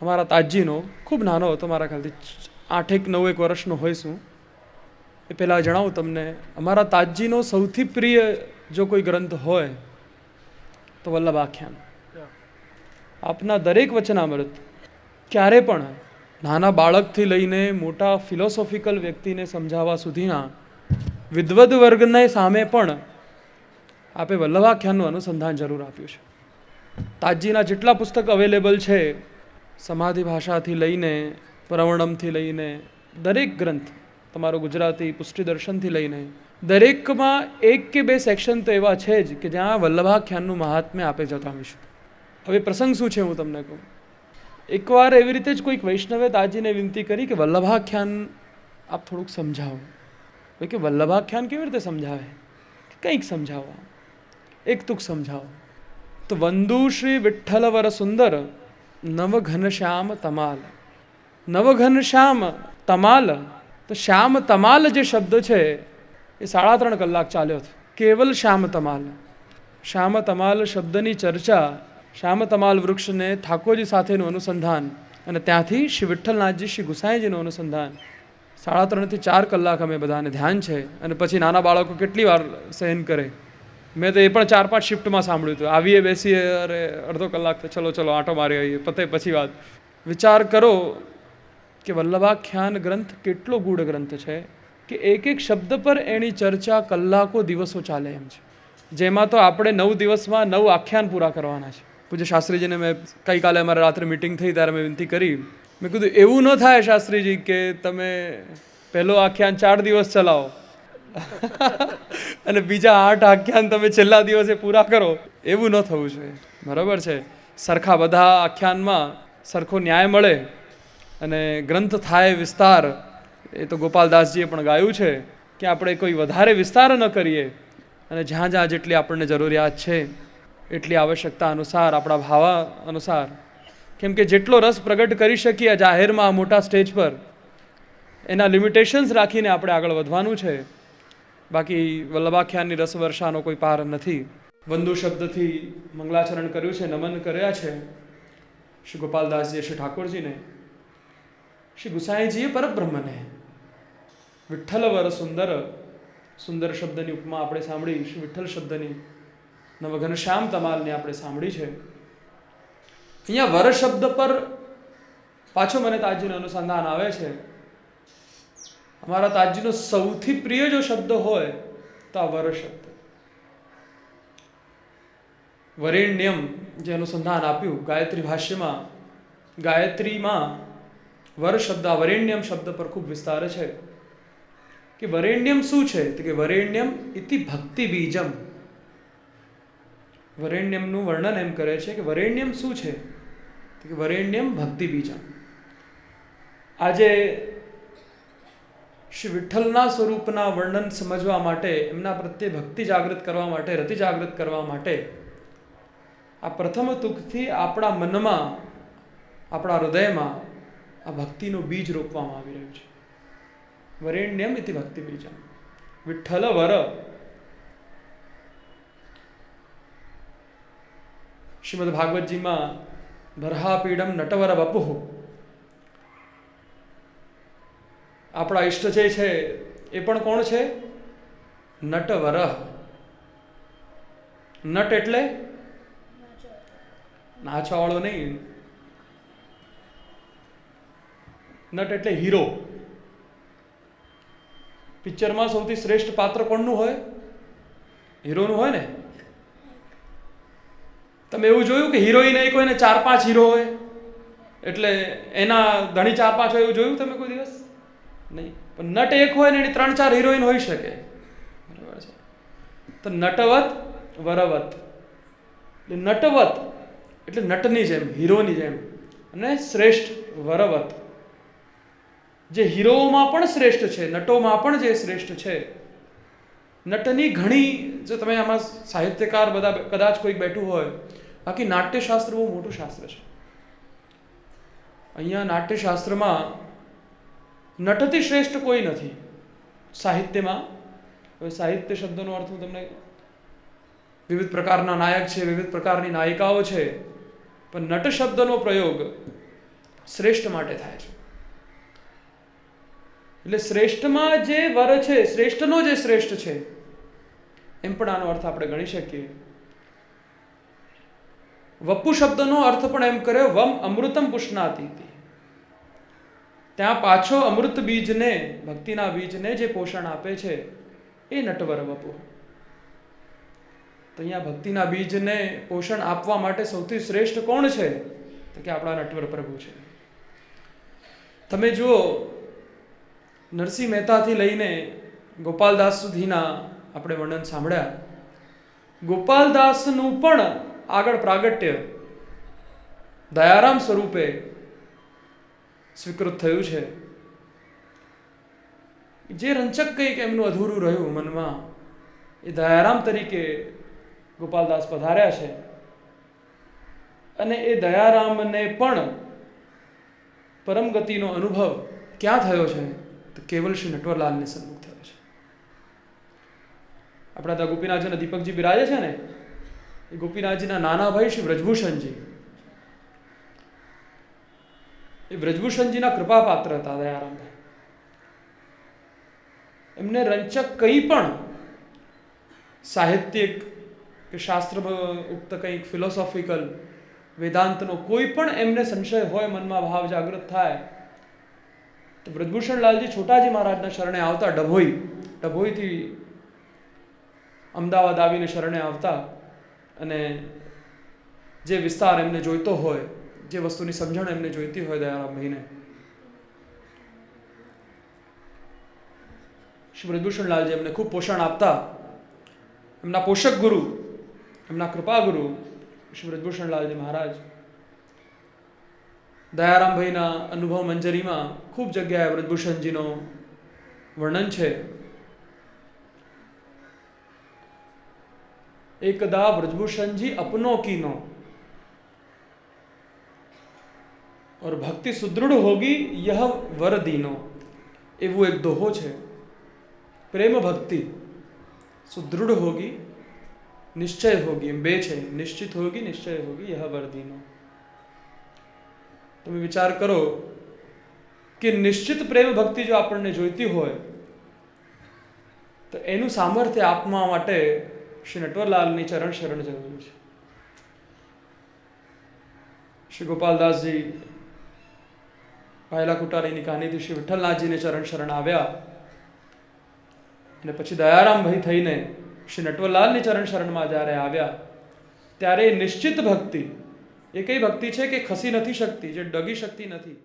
અમારા તાજીનો ખૂબ નાનો હતો, મારા ખ્યાલથી 8-9 વર્ષનો હોઈશું. એ પહેલાં જણાવું તમને, અમારા તાજીનો સૌથી પ્રિય જો કોઈ ગ્રંથ હોય તો વલ્લભાખ્યાન. આપના દરેક વચનામૃત ક્યારે પણ નાના બાળકથી લઈને મોટા ફિલોસોફિકલ વ્યક્તિને સમજાવવા સુધીના વિદ્વદ વર્ગને સામે પણ આપે વલ્લભાખ્યાનનું અનુસંધાન જરૂર આપ્યું છે. તાજીના જેટલા પુસ્તક અવેલેબલ છે, સમાધિ ભાષાથી લઈને પ્રવણમથી લઈને દરેક ગ્રંથ, તમારો ગુજરાતી પુષ્ટિ દર્શનથી લઈને દરેકમાં 1 કે 2 સેક્શન તો એવા છે જ કે જ્યાં વલ્લભાખ્યાનનું મહાત્મ્ય આપે જતાવીશું. હવે પ્રસંગ શું છે હું તમને કહું. એકવાર એવી રીતે જ કોઈક વૈષ્ણવે તાજીને વિનંતી કરી કે વલ્લભાખ્યાન આપ થોડુંક સમજાવો. કે વલ્લભાખ્યાન કેવી રીતે સમજાવે? કંઈક સમજાવો, એક તુક સમજાવો. તો વંદુ શ્રી વિઠ્ઠલ વર સુંદર નવ ઘનશ્યામ તમાલ. નવ ઘનશ્યામ તમાલ, તો શ્યામ તમાલ જે શબ્દ છે એ 3.5 કલાક ચાલ્યો હતો. કેવલ શ્યામ તમાલ. શ્યામ તમાલ શબ્દની ચર્ચા, શ્યામ તમાલ વૃક્ષને ઠાકોરજી સાથેનું અનુસંધાન અને ત્યાંથી શ્રી વિઠ્ઠલનાથજી શ્રી ગુસાઈજીનું અનુસંધાન 3.5 થી 4 કલાક અમે બધાને ધ્યાન છે. અને પછી નાના બાળકો કેટલી વાર સહન કરે. મેં તો એ પણ 4-5 શિફ્ટમાં સાંભળ્યું હતું. આવીએ બેસીએ, અરે અડધો કલાક તો ચલો આંટો મારી આવીએ, પતે પછી વાત. વિચાર કરો કે વલ્લભાખ્યાન ગ્રંથ કેટલો ગૂઢ ગ્રંથ છે કે એક શબ્દ પર એની ચર્ચા કલાકો દિવસો ચાલે એમ છે. જેમાં તો આપણે 9 દિવસમાં 9 આખ્યાન પૂરા કરવાના છે. પૂજ્ય શાસ્ત્રીજીને મેં ગઈકાલે અમારે રાત્રે મિટિંગ થઈ ત્યારે મેં વિનંતી કરી, મેં કીધું એવું ન થાય શાસ્ત્રીજી કે તમે પહેલો આખ્યાન 4 દિવસ ચલાવો અને બીજા 8 આખ્યાન તમે છેલ્લા દિવસે પૂરા કરો. એવું ન થવું જોઈએ. બરાબર છે, સરખા બધા આખ્યાનમાં સરખો ન્યાય મળે અને ગ્રંથ થાય વિસ્તાર. એ તો ગોપાલદાસજીએ પણ ગાયું છે કે આપણે કોઈ વધારે વિસ્તાર ન કરીએ અને જ્યાં જ્યાં જેટલી આપણને જરૂરિયાત છે એટલી આવશ્યકતા અનુસાર, આપણા ભાવ અનુસાર, કેમ કે જેટલો રસ પ્રગટ કરી શકીએ જાહેરમાં મોટા સ્ટેજ પર, એના લિમિટેશન્સ રાખીને આપણે આગળ વધવાનું છે. બાકી વલ્લભાખ્યાનની રસવર્ષાનો કોઈ પાર નથી. વંદુ શબ્દથી મંગલાચરણ કર્યું છે, નમન કર્યા છે શ્રી ગોપાલદાસજીએ શ્રી ઠાકોરજીને. શ્રી ગુસાઈજીએ પરબ્રહ્મને. વિઠ્ઠલ વર સુંદર, સુંદર શબ્દની ઉપમા આપણે સાંભળી, શ્રી વિઠ્ઠલ શબ્દની નવ ઘનશ્યામ તમાલની આપણે સાંભળી છે. અહીંયા વર શબ્દ પર પાછો મને તાજીનું અનુસંધાન આવે છે. અમારા તાજીનો સૌથી પ્રિય જો શબ્દ હોય તો આ વર શબ્દ. વરેણ્યમ જે અનુસંધાન આપ્યું ગાયત્રી ભાષ્યમાં, ગાયત્રીમાં વર શબ્દ, આ વરેણ્યમ શબ્દ પર ખૂબ વિસ્તાર છે કે વરેણ્યમ શું છે? તો કે વરેણ્યમ ઇતિ ભક્તિ બીજમ. વરેણ્યમનું વર્ણન એમ કરે છે કે વરેણ્યમ શું છે? તો કે વરેણ્યમ ભક્તિ બીજમ. આજે શ્રી વિઠ્ઠલના સ્વરૂપના વર્ણન સમજવા માટે, એમના પ્રત્યે ભક્તિ જાગૃત કરવા માટે, રતિ જાગૃત કરવા માટે આ પ્રથમ તુકથી આપણા મનમાં, આપણા હૃદયમાં આ ભક્તિનું બીજ રોપવામાં આવી રહ્યું છે. વરેણ્યમ ઇતિ ભક્તિ બીજમ. વિઠ્ઠલ વર. શ્રીમદ ભાગવતજીમાં બરહાપીડમ નટવર વપુઃ, આપણા ઈષ્ટ જે છે એ પણ કોણ છે? નટવર. નટ એટલે નાચવાવાળો નહીં, નટ એટલે હીરો. પિક્ચરમાં સૌથી શ્રેષ્ઠ પાત્ર કોણનું હોય? હીરોનું હોય ને. તમે એવું જોયું કે હિરોઈન એક હોય ને 4-5 હીરો હોય, એટલે એના ધણી 4-5 હોય એવું જોયું તમે કોઈ દિવસ? નહીં. પણ નટ એક હોય ને એની 3-4 હિરોઈન હોઈ શકે. બરાબર છે. તો નટવત વરવત. નટવત એટલે નટની જેમ, હીરોની જેમ, અને શ્રેષ્ઠ વરવત, જે હીરોમાં પણ શ્રેષ્ઠ છે, નટોમાં પણ જે શ્રેષ્ઠ છે. નટની ઘણી, જો તમે આમાં સાહિત્યકાર બધા કદાચ કોઈક બેઠું હોય, બાકી નાટ્યશાસ્ત્ર બહુ મોટું શાસ્ત્ર છે. અહીંયા નાટ્યશાસ્ત્રમાં નટથી શ્રેષ્ઠ કોઈ નથી. સાહિત્યમાં હવે સાહિત્ય શબ્દનો અર્થ હું તમને, વિવિધ પ્રકારના નાયક છે, વિવિધ પ્રકારની નાયિકાઓ છે, પણ નટ શબ્દનો પ્રયોગ શ્રેષ્ઠ માટે થાય છે. એટલે શ્રેષ્ઠમાં જે વર છે, શ્રેષ્ઠનો જે શ્રેષ્ઠ છે, એમ પણ આનો અર્થ આપણે ગણી શકીએ. વપુ શબ્દનો અર્થ પણ એમ કર્યો, વમ અમૃતમ પુષ્ણાતિ. ત્યાં પાછો અમૃત બીજને, ભક્તિના બીજને જે પોષણ આપે છે એ નટવર વપુ. તો અહીંયા ભક્તિના બીજને પોષણ આપવા માટે સૌથી શ્રેષ્ઠ કોણ છે? તો કે આપણા નટવર પ્રભુ છે. તમે જુઓ, નરસિંહ મહેતાથી લઈને ગોપાલદાસ સુધીના આપણે વર્ણન સાંભળ્યા. ગોપાલદાસનું પણ આગળ પ્રાગટ્ય દયારામ સ્વરૂપે સ્વીકૃત થયું છે. જે રંચક કંઈક એમનું અધૂરું રહ્યું મનમાં, એ દયારામ તરીકે ગોપાલદાસ પધાર્યા છે. અને એ દયારામને પણ પરમ ગતિનો અનુભવ ક્યાં થયો છે? તો કેવલ શ્રી નટવરલાલને સન્મુખ થયો છે. આપણા ત્યાં ગોપીનાથજીના દીપકજી બિરાજે છે ને, એ ગોપીનાથજીના નાના ભાઈ શ્રી વ્રજભૂષણજી, એ વ્રજભૂષણજીના કૃપા પાત્ર હતા દયારામભાઈ. એમને રંચક કંઈ પણ સાહિત્યિક કે શાસ્ત્ર ઉક્ત કંઈક ફિલોસોફિકલ વેદાંતનો કોઈ પણ એમને સંશય હોય, મનમાં ભાવ જાગૃત થાય, તો વ્રજભૂષણલાલજી છોટાજી મહારાજના શરણે આવતા. ડભોઈથી અમદાવાદ આવીને શરણે આવતા અને જે વિસ્તાર એમને જોઈતો હોય, જે વસ્તુની સમજણ એમને જોઈતી હોય દયારામભાઈને, શ્રી વ્રજભૂષણલાલજી એમને ખૂબ પોષણ આપતા. એમના પોષક ગુરુ, એમના કૃપા ગુરુ શ્રી વ્રજભૂષણલાલજી મહારાજ દયારામભાઈના અનુભવ મંજરીમાં ખૂબ જગ્યાએ વ્રજભૂષણજીનો વર્ણન છે. એકદા વ્રજભૂષણજી અપનો कीनो और भक्ति सुदृढ़ होगी यह वर दीनो. એવું એક દોહો છે. પ્રેમ ભક્તિ સુદૃઢ હોગી, નિશ્ચય હોગી, એમ બે છે. નિશ્ચિત હોગી, નિશ્ચય હોગી, યહ વર દીનો. તમે વિચાર કરો કે નિશ્ચિત પ્રેમ ભક્તિ જો આપણને જોઈતી હોય, તો એનું સામર્થ્ય આપવા માટે શ્રી નટવરલાલની ચરણ શરણ જરૂરી છે. શ્રી ગોપાલદાસજી ભાયલા કુટારીની કહાનીથી શ્રી વિઠ્ઠલનાથજીને ચરણ શરણ આવ્યા, અને પછી દયારામભાઈ થઈને શ્રી નટવરલાલની ચરણ શરણમાં જ્યારે આવ્યા, ત્યારે નિશ્ચિત ભક્તિ એ કઈ ભક્તિ છે કે ખસી નથી શકતી, જે ડગી શકતી નથી.